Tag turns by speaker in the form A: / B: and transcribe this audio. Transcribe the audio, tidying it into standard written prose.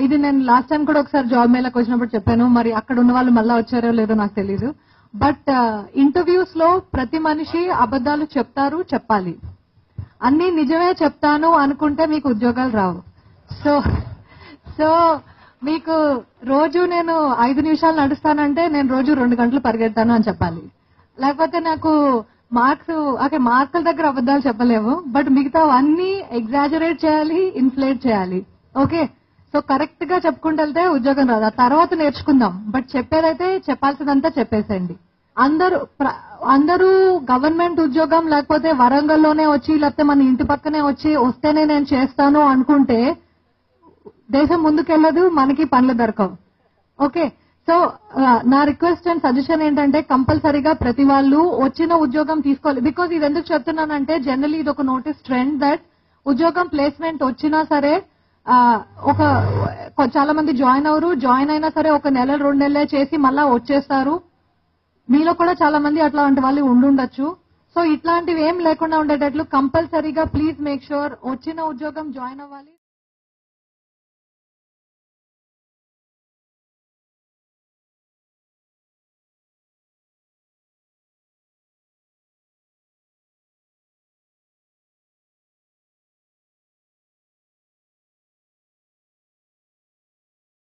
A: ఇది నేను last time కూడా ఒకసారి జాబ్ మేళకు వచ్చినప్పుడు చెప్పాను. మరి అక్కడ ఉన్న వాళ్ళు మళ్ళా వచ్చారో లేదో నాకు తెలీదు. బట్ ఇంటర్వ్యూస్ లో ప్రతి మనిషి అబద్దాలు చెప్తారు, చెప్పాలి. అన్ని నిజమే చెప్తాను అనుకుంటే మీకు ఉద్యోగాలు రావు. సో మీకు రోజు నేను 5 నిమిషాలు నడుస్తానంటే నేను రోజు 2 గంటలు పరిగెడతాను అని చెప్పాలి. లేకపోతే నాకు మార్కుల దగ్గర అబద్దాలు చెప్పలేము, బట్ మిగతా అన్ని ఎగ్జాజరేట్ చేయాలి, ఇన్ఫ్లేట్ చేయాలి. ఓకే, సో కరెక్ట్ గా చెప్పుకుంటూ వెళ్తే ఉద్యోగం రాదు. ఆ తర్వాత నేర్చుకుందాం. బట్ చెప్పేదైతే చెప్పాల్సిందంతా చెప్పేసేయండి. అందరూ గవర్నమెంట్ ఉద్యోగం లేకపోతే వరంగల్లోనే వచ్చి లేకపోతే మన ఇంటి పక్కనే వస్తేనే నేను చేస్తాను అనుకుంటే దేశం ముందుకెళ్ళదు, మనకి పనులు దొరకవు. ఓకే, సో నా రిక్వెస్ట్ అండ్ సజెషన్ ఏంటంటే కంపల్సరీగా ప్రతి వాళ్ళు వచ్చిన ఉద్యోగం తీసుకోవాలి. బికాజ్ ఇది ఎందుకు చెప్తున్నానంటే జనరలీ ఇది ఒక నోటీస్ ట్రెండ్ దట్ ఉద్యోగం ప్లేస్మెంట్ వచ్చినా సరే చాలా మంది జాయిన్ అయినా సరే 1 నెల 2 నెలలే చేసి మళ్ళా వచ్చేస్తారు. మీలో కూడా చాలా మంది అట్లాంటి వాళ్ళు ఉండుండొచ్చు. సో ఇట్లాంటివి ఏం లేకుండా ఉండేటట్లు కంపల్సరీగా ప్లీజ్ మేక్ షూర్ వచ్చిన ఉద్యోగం జాయిన్ అవ్వాలి.